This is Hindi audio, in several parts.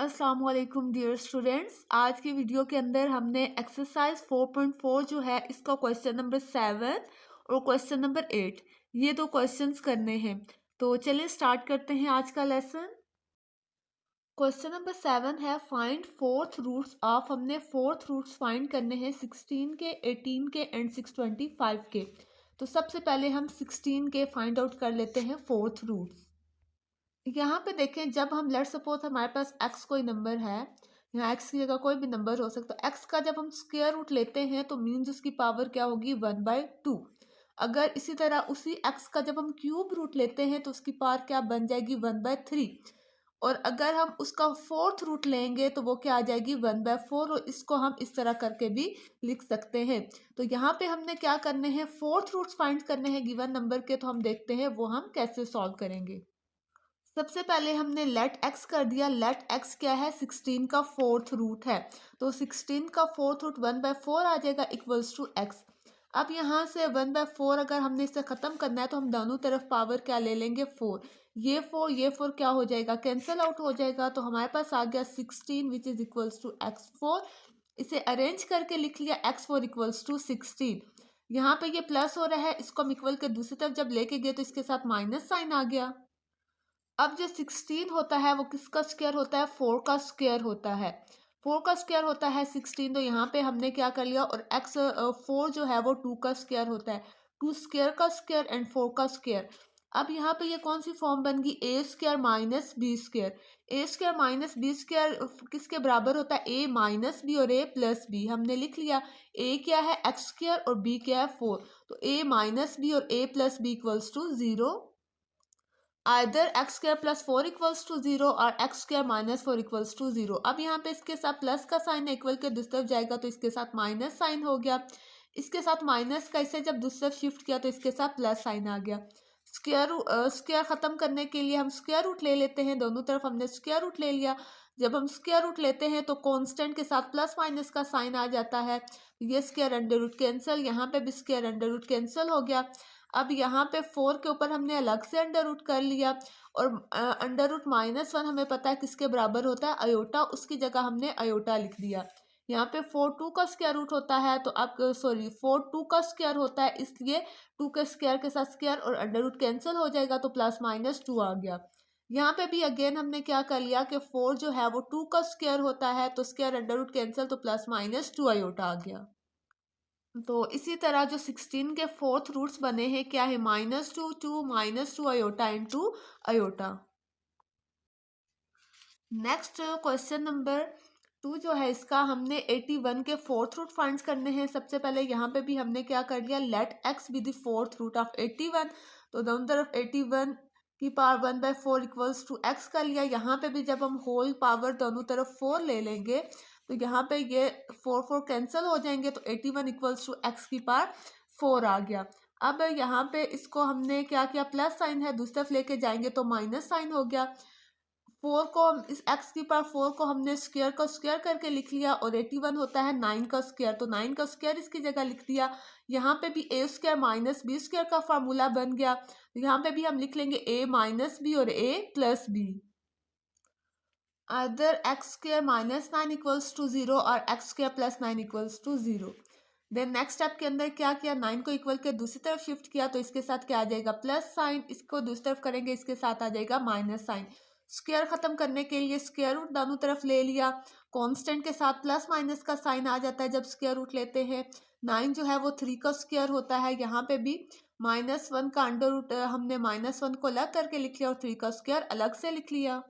अस्सलाम वालेकुम डियर स्टूडेंट्स। आज की वीडियो के अंदर हमने एक्सरसाइज 4.4 जो है इसका क्वेश्चन नंबर 7 और क्वेश्चन नंबर 8 ये दो क्वेश्चंस करने हैं। तो चलिए स्टार्ट करते हैं आज का लेसन। क्वेश्चन नंबर 7 है फाइंड फोर्थ रूट्स ऑफ। हमने फोर्थ रूट्स फाइंड करने हैं 16 के, 18 के एंड 625 के। तो सबसे पहले हम 16 के फाइंड आउट कर लेते हैं फोर्थ रूट्स। यहाँ पे देखें, जब हम लेट सपोज हमारे पास x कोई नंबर है, यहाँ x की जगह कोई भी नंबर हो सकता है। x का जब हम स्क्वायर रूट लेते हैं तो मीन्स उसकी पावर क्या होगी 1/2। अगर इसी तरह उसी x का जब हम क्यूब रूट लेते हैं तो उसकी पावर क्या बन जाएगी 1/3। और अगर हम उसका फोर्थ रूट लेंगे तो वो क्या आ जाएगी 1/4। और इसको हम इस तरह करके भी लिख सकते हैं। तो यहाँ पे हमने क्या करने हैं, फोर्थ रूट्स फाइंड करने हैं गिवन नंबर के। तो हम देखते हैं वो हम कैसे सॉल्व करेंगे। सबसे पहले हमने लेट x कर दिया। लेट x क्या है, 16 का फोर्थ रूट है। तो 16 का फोर्थ रूट 1/4 आ जाएगा इक्वल्स टू x। अब यहाँ से 1/4 अगर हमने इसे खत्म करना है तो हम दोनों तरफ पावर क्या ले लेंगे 4। ये 4 क्या हो जाएगा, कैंसिल आउट हो जाएगा। तो हमारे पास आ गया 16 which is equals to x4। इसे अरेंज करके लिख लिया x4 इक्वल्स टू 16। यहाँ पे ये प्लस हो रहा है, इसको हम इक्वल के दूसरी तरफ जब लेके गए तो इसके साथ माइनस साइन आ गया। अब जो 16 होता है वो किसका स्क्वायर होता है, 4 का स्क्वायर होता है। 4 का स्क्वायर होता है 16। तो यहाँ पे हमने क्या कर लिया, और x 4 जो है वो 2 का स्क्वायर होता है। 2 स्क्वायर का स्क्वायर एंड 4 का स्क्वायर। अब यहाँ पे ये कौन सी फॉर्म बन गई, ए स्क्वायर माइनस बी स्क्वायर। ए स्क्वायर माइनस बी स्क्वायर किसके बराबर होता है, ए माइनस बी और ए प्लस बी। हमने लिख लिया ए क्या है एक्स स्क्वायर और बी क्या है 4। तो ए माइनस बी और A plus B equals to 0। Either x square plus 4 equals to 0 और x square minus 4 equals to 0। अब यहाँ पे इसके साथ प्लस का साइन है, इक्वल के दूसरी तरफ जाएगा तो इसके साथ माइनस साइन हो गया। इसके साथ माइनस का इसे जब दूसरी तरफ शिफ्ट किया तो इसके साथ प्लस साइन आ गया। स्क्वायर खत्म करने के लिए हम स्क्वायर रूट ले लेते हैं। दोनों तरफ हमने स्क्वायर रूट ले लिया। जब हम स्क्वायर रूट लेते हैं तो कांस्टेंट के साथ प्लस माइनस का साइन आ जाता है। ये स्क्वायर अंडर रूट कैंसिल, यहाँ पे भी स्क्वायर अंडर रूट कैंसिल हो गया। अब यहाँ पे 4 के ऊपर हमने अलग से अंडर रूट कर लिया। और अंडर रूट -1 हमें पता है किसके बराबर होता है, अयोटा। उसकी जगह हमने अयोटा लिख दिया। यहाँ पे 4 2 का स्क्वायर रूट होता है, तो अब 4 2 का स्क्वायर होता है, इसलिए 2 के स्क्वायर के साथ स्क्वायर और अंडर रूट कैंसिल हो जाएगा तो +-2 आ गया। यहाँ पे भी अगेन हमने क्या कर लिया कि 4 जो है वो 2 का स्क्वायर होता है, तो स्क्वायर अंडर रूट कैंसिल तो +-2 अयोटा आ गया। तो इसी तरह जो 16 के फोर्थ रूट्स बने हैं क्या है, -2 2 -2 iota into iota. Next question number 2 जो है इसका हमने 81 के फोर्थ रूट फाइंड करने हैं। सबसे पहले यहाँ पे भी हमने क्या कर लिया, let x be the fourth root of 81। तो दोनों तरफ 81 की पावर 1/4 इक्वल्स टू x कर लिया। यहाँ पे भी जब हम होल पावर दोनों तरफ 4 ले लेंगे तो यहाँ पे ये 4 कैंसिल हो जाएंगे, तो 81 इक्वल्स टू x की पावर 4 आ गया। अब यहाँ पे इसको हमने क्या किया, प्लस साइन है, दूसरी तरफ लेके जाएंगे तो माइनस साइन हो गया। 4 को हम इस x की पावर 4 को हमने स्क्वायर का स्क्वायर करके लिख लिया। और 81 होता है 9 का स्क्वायर, तो 9 का स्क्वायर इसकी जगह लिख दिया। यहाँ पे भी a square minus b square का फार्मूला बन गया। यहाँ पे भी हम लिख लेंगे a माइनस बी और a plus b. Other x square -9 equals to 0 और x square +9 equals to 0। Then next step के अंदर क्या किया, 9 को इक्वल के दूसरी तरफ शिफ्ट किया तो इसके साथ क्या आ जाएगा, प्लस साइन। इसको दूसरी तरफ करेंगे, इसके साथ आ जाएगा माइनस साइन। स्क्वायर खत्म करने के लिए स्क्वायर रूट दोनों तरफ ले लिया। कांस्टेंट के साथ प्लस माइनस का साइन आ जाता है जब स्क्वायर रूट लेते हैं। 9 जो है वो 3 का स्क्वायर होता है। यहाँ पे भी -1 का अंडर रूट हमने -1 को अलग करके लिख लिया और 3 का स्क्वायर अलग से लिख लिया।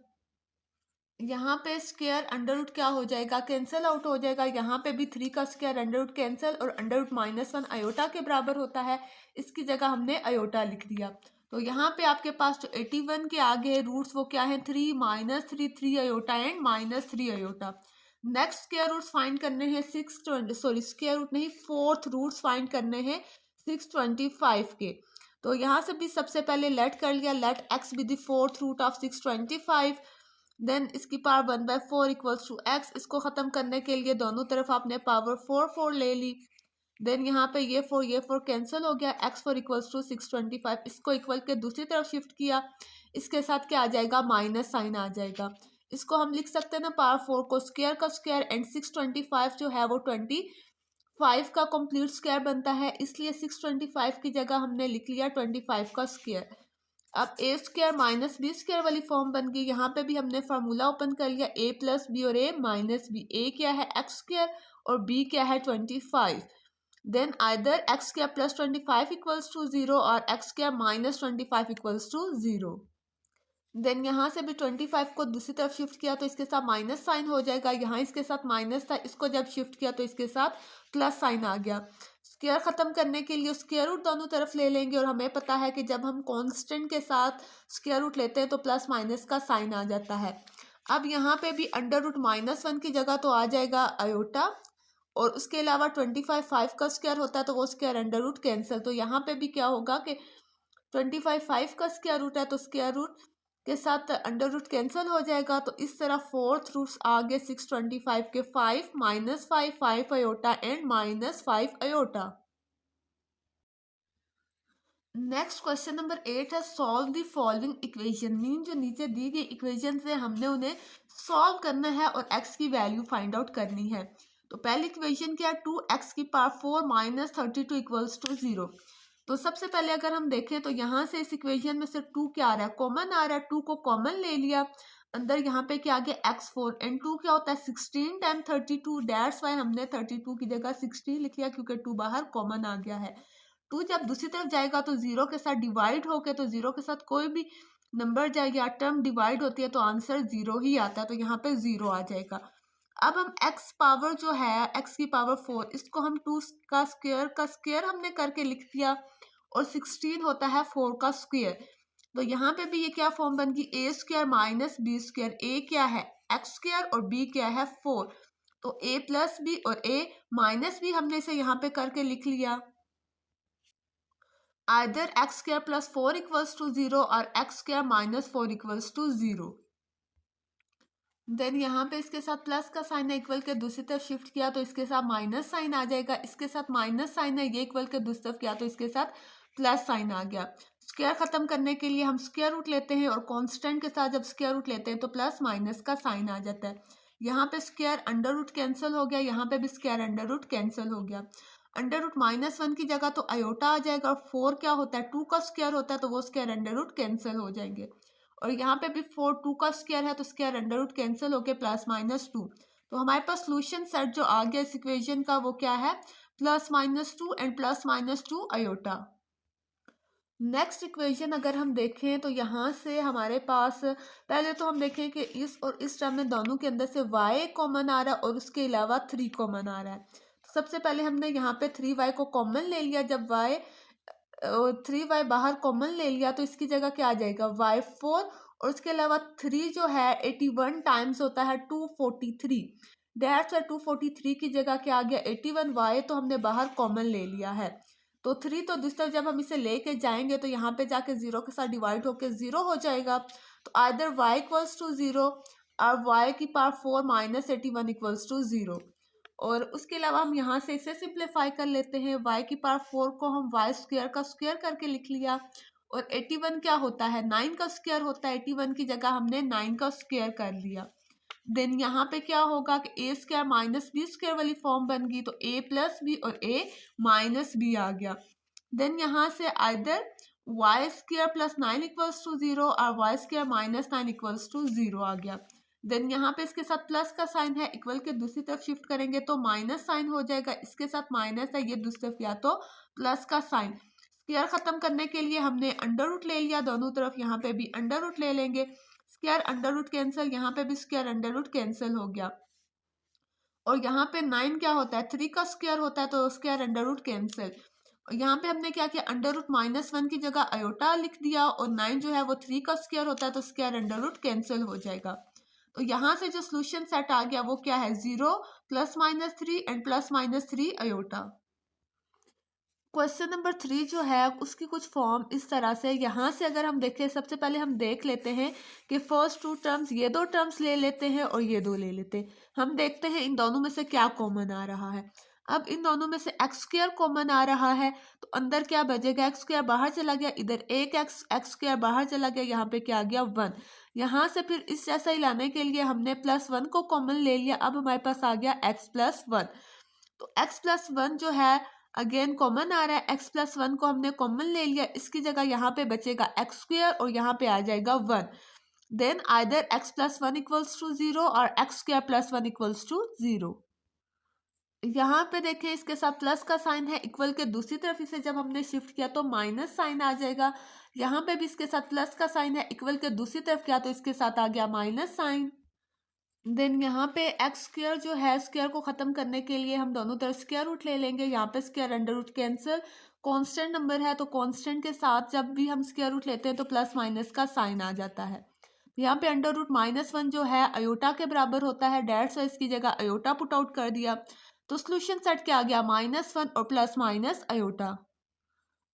यहाँ पे स्क्वायर अंडर रूट क्या हो जाएगा, कैंसिल आउट हो जाएगा। यहाँ पे भी 3 का स्क्वायर अंडर रूट कैंसिल और अंडर रूट -1 अयोटा के बराबर होता है। इसकी जगह हमने अयोटा लिख दिया। तो यहाँ पे आपके पास जो 81 के आगे रूट्स वो क्या है, 3 -3 3 iota and -3 iota. Next square roots find करने हैं स्क्वायर रूट नहीं, फोर्थ रूट्स फाइंड करने हैं 625 के। तो यहाँ से भी सबसे पहले लेट कर लिया, let x be the fourth root of 625। Then इसकी पावर 1/4 इक्वल्स टू x। इसको खत्म करने के लिए दोनों तरफ आपने पावर 4 ले ली। देन यहाँ पे ये 4 कैंसिल हो गया, x4 इक्वल्स टू 625। इसको इक्वल के दूसरी तरफ शिफ्ट किया, इसके साथ क्या आ जाएगा, माइनस साइन आ जाएगा। इसको हम लिख सकते हैं ना पावर 4 को स्क्वायर का स्क्वायर एंड 625 जो है वो 25 का कंप्लीट स्क्वायर बनता है, इसलिए 625 की जगह हमने लिख लिया 25 का स्क्वायर। अब ए स्क्वायर माइनस बी स्क्वायर वाली फॉर्म बन गई। यहाँ पे भी हमने फार्मूला ओपन कर लिया ए प्लस बी और ए माइनस बी। ए क्या है एक्स स्क्वायर और बी क्या है 25। Then either x square plus 25 equals to 0 और x square minus 25 equals to 0। Then यहाँ से भी 25 को दूसरी तरफ शिफ्ट किया तो इसके साथ माइनस साइन हो जाएगा। यहाँ इसके साथ माइनस था, इसको जब शिफ्ट किया तो इसके साथ प्लस साइन आ गया। स्क्वायर खत्म करने के लिए स्क्वायर रूट दोनों तरफ ले लेंगे और हमें पता है कि जब हम कांस्टेंट के साथ स्क्वायर रूट लेते हैं तो प्लस माइनस का साइन आ जाता है। अब यहाँ पे भी अंडर रूट -1 की जगह तो आ जाएगा आयोटा, और उसके अलावा 25 5 का स्क्वायर होता है तो वो स्क्वायर अंडर रूट कैंसिल। तो यहाँ पे भी क्या होगा कि 25 5 का स्क्वायर रूट है तो स्क्वायर रूट के साथ अंडर रूट कैंसिल हो जाएगा। तो इस तरह फोर्थ रूट्स आ गए 625 के 5 -5 5 iota and -5 iota. Next question number 8 है solve the following equation. Mean जो नीचे दी गई इक्वेशन है हमने उन्हें सॉल्व करना है और x की वैल्यू फाइंड आउट करनी है। तो पहली इक्वेशन क्या है 2x की पावर 4 माइनस 32 इक्वल्स टू 0। तो सबसे पहले अगर हम देखें तो यहाँ से इस इक्वेशन में से 2 क्या आ रहा है कॉमन आ रहा है। 2 को कॉमन ले लिया, अंदर यहाँ पे क्या आ गया x4 एंड 2 क्या होता है 16 टाइम 32। डेट्स वाई हमने 32 की जगह 16 लिख लिया क्योंकि 2 बाहर कॉमन आ गया है। 2 जब दूसरी तरफ जाएगा तो 0 के साथ डिवाइड होके, तो 0 के साथ कोई भी नंबर जाए या टर्म डिवाइड होती है तो आंसर 0 ही आता है, तो यहाँ पे 0 आ जाएगा। अब हम x पावर जो है x की पावर 4 इसको हम 2 का स्क्वायर हमने करके लिख दिया और 16 होता है 4 का स्क्वायर। तो यहाँ पे भी ये क्या फॉर्म बन गई ए स्क्वायर माइनस बी स्क्वायर। ए क्या है एक्स स्क्वायर और बी क्या है 4, तो a प्लस बी और a माइनस बी हमने इसे यहाँ पे करके लिख लिया। Either x square plus 4 equals to 0 और x square minus 4 equals to 0। Then यहाँ पे इसके साथ प्लस का साइन है, इक्वल के दूसरी तरफ शिफ्ट किया तो इसके साथ माइनस साइन आ जाएगा। इसके साथ माइनस साइन है, ये इक्वल के दूसरी तरफ किया तो इसके साथ प्लस साइन आ गया। स्क्वायर खत्म करने के लिए हम स्क्वायर रूट लेते हैं और कांस्टेंट के साथ जब स्क्वायर रूट लेते हैं तो प्लस माइनस का साइन आ जाता है। यहाँ पे स्क्वायर अंडर रूट कैंसिल हो गया, यहाँ पे भी स्क्वायर अंडर रूट कैंसिल हो गया। अंडर रूट -1 की जगह तो आयोटा आ जाएगा और 4 क्या होता है 2 का स्क्वायर होता है तो वो स्क्वायर अंडर रूट कैंसिल हो जाएंगे। और यहाँ पे भी 4 2 का स्क्वायर है तो स्क्वायर अंडर रूट कैंसिल होके +-2। तो हमारे पास सोल्यूशन सेट जो आ गया इस इक्वेशन का वो क्या है +-2 एंड +-2 अयोटा। नेक्स्ट इक्वेशन अगर हम देखें तो यहाँ से हमारे पास पहले तो हम देखें कि इस और इस टर्म में दोनों के अंदर से y कॉमन आ रहा है और उसके अलावा 3 कॉमन आ रहा है। सबसे पहले हमने यहाँ पे 3y को कॉमन ले लिया। जब 3y बाहर कॉमन ले लिया तो इसकी जगह क्या आ जाएगा y4 और उसके अलावा 3 जो है 81 टाइम्स होता है 243। डेट्स है 243 की जगह क्या आ गया 81। y तो हमने बाहर कॉमन ले लिया है तो 3 तो दूसरी तरफ जब हम इसे लेके जाएंगे तो यहाँ पे जाके 0 के साथ डिवाइड होके 0 हो जाएगा। तो आइदर y इक्वल्स टू 0 और y की पावर 4 माइनस 81 इक्वल्स टू 0। और उसके अलावा हम यहाँ से इसे सिंप्लीफाई कर लेते हैं। y की पावर 4 को हम y स्क्वायर का स्क्वायर करके लिख लिया और 81 क्या होता है 9 का स्क्वायर होता है। 81 की जगह हमने 9 का स्क्वायर कर लिया। देन यहाँ पे क्या होगा कि a square minus b square वाली फॉर्म बन गई तो a प्लस बी और a माइनस बी आ गया। देन यहाँ से either y square plus 9 equals to 0 और y square minus 9 equals to 0 आ गया। देन यहाँ पे इसके साथ प्लस का साइन है, इक्वल के दूसरी तरफ शिफ्ट करेंगे तो माइनस साइन हो जाएगा। इसके साथ माइनस है, ये दूसरी तरफ या तो प्लस का साइन। स्क्वायर खत्म करने के लिए हमने अंडर रूट ले लिया दोनों तरफ, यहाँ पे भी अंडर रूट ले लेंगे। स्क्वायर अंडर रूट कैंसिल, यहाँ पे भी स्क्वायर अंडर रूट कैंसिल हो गया। और यहाँ पे 9 क्या होता है 3 का स्क्वायर होता है तो स्क्वायर अंडर रूट कैंसिल। यहाँ पे हमने क्या किया अंडर रूट -1 की जगह अयोटा लिख दिया और 9 जो है वो 3 का स्क्वायर होता है तो स्क्वायर अंडर रूट कैंसिल हो जाएगा। तो यहाँ से जो सोल्यूशन सेट आ गया वो क्या है 0 +-3 एंड +-3 अयोटा। क्वेश्चन नंबर 3 जो है उसकी कुछ फॉर्म इस तरह से यहाँ से अगर हम देखें सबसे पहले हम देख लेते हैं कि फर्स्ट 2 टर्म्स ये 2 टर्म्स ले लेते हैं और ये 2 ले लेते हैं। हम देखते हैं इन दोनों में से क्या कॉमन आ रहा है। अब इन दोनों में से एक्स स्क्वायर कॉमन आ रहा है, तो अंदर क्या बचेगा, एक्स स्क्वायर बाहर चला गया, इधर एक एक्स स्क्वायर बाहर चला गया, यहाँ पे क्या आ गया 1। यहाँ से फिर इस जैसा ही लाने के लिए हमने +1 को कॉमन ले लिया, अब हमारे पास आ गया x+1। तो x+1 जो है अगेन कॉमन आ रहा है, x+1 को हमने कॉमन ले लिया, इसकी जगह यहाँ पे बचेगा एक्स स्क्वायर और यहाँ पे आ जाएगा 1। Then either x+1 equals to 0 और x²+1 इक्वल्स टू 0। यहाँ पे देखें इसके साथ प्लस का साइन है, इक्वल के दूसरी तरफ इसे जब हमने शिफ्ट किया तो माइनस साइन आ जाएगा। यहाँ पे भी इसके साथ प्लस का साइन है, इक्वल के दूसरी तरफ किया तो इसके साथ आ गया माइनस साइन। देन यहाँ पे एक्स स्क्वायर जो है, स्क्वायर को खत्म करने के लिए हम दोनों तरफ स्क्वायर रूट ले लेंगे। यहाँ पे square under root cancel, constant number है तो कांस्टेंट के साथ जब भी हम स्क्वायर रूट लेते हैं तो प्लस माइनस का साइन आ जाता है। यहाँ पे अंडर रूट -1 जो है अयोटा के बराबर होता है, डेट्स वाइज की जगह अयोटा पुट आउट कर दिया, तो सोल्यूशन सेट क्या आ गया -1 और plus minus iota.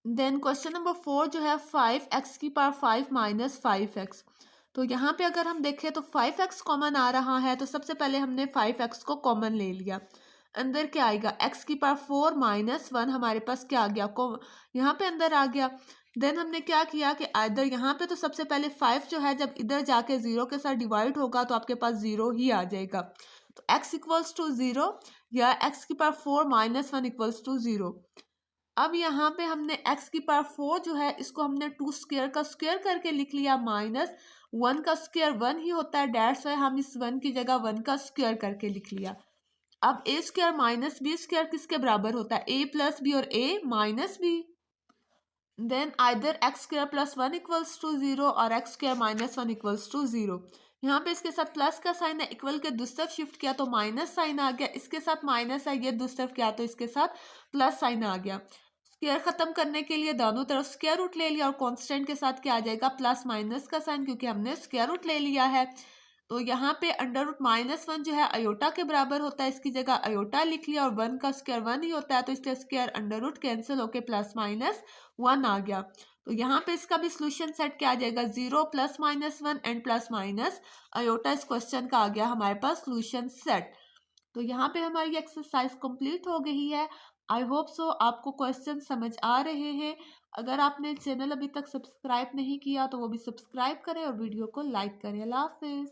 Then question number 4 जो है 5x⁵ माइनस 5x। तो यहाँ पे अगर हम देखें तो 5x कॉमन आ रहा है, तो सबसे पहले हमने 5x को कॉमन ले लिया। अंदर क्या आएगा, x⁴ माइनस 1 हमारे पास क्या आ गया, यहाँ पे अंदर आ गया। देन हमने क्या किया कि इधर यहाँ पे तो सबसे पहले 5 जो है जब इधर जाके 0 के साथ डिवाइड होगा तो आपके पास 0 ही आ जाएगा। तो x इक्वल्स टू 0 या x⁴ माइनस 1 इक्वल्स टू 0। अब यहाँ पे हमने x⁴ जो है इसको हमने 2 स्क्वायर का स्क्वायर करके लिख लिया, -1 का स्क्वायर 1 ही होता है, डेट्स वाई हम इस 1 की जगह 1 का स्क्वायर करके लिख लिया। अब a² माइनस b² किसके बराबर होता है, a प्लस बी और a minus b. Then either x²+1 equals to 0 और x² माइनस 1 इक्वल्स टू 0। यहाँ पे इसके साथ प्लस का साइन है, इक्वल के दूसरी तरफ शिफ्ट किया तो माइनस साइन आ गया, इसके साथ माइनस है, ये दूसरी तरफ किया तो इसके साथ प्लस साइन आ गया। स्क्वायर खत्म करने के लिए दोनों तरफ स्क्वायर रूट ले लिया और कांस्टेंट के साथ क्या आ जाएगा, प्लस माइनस का साइन, क्योंकि हमने स्क्वायर रूट ले लिया है। तो यहाँ पे अंडर रूट -1 जो है अयोटा के बराबर होता है, इसकी जगह अयोटा लिख लिया और 1 का स्क्वायर 1 ही होता है, तो इसलिए स्क्वायर अंडर रूट कैंसिल होके +-1 आ गया। तो यहाँ पे इसका भी सोल्यूशन सेट क्या आ जाएगा, 0 +-1 एंड प्लस अयोटा इस क्वेश्चन का आ गया हमारे पास सोल्यूशन सेट। तो यहाँ पे हमारी एक्सरसाइज कंप्लीट हो गई है। आई होप सो आपको क्वेश्चन समझ आ रहे हैं। अगर आपने चैनल अभी तक सब्सक्राइब नहीं किया तो वो भी सब्सक्राइब करें और वीडियो को लाइक करें। अल्लाह हाफिज़।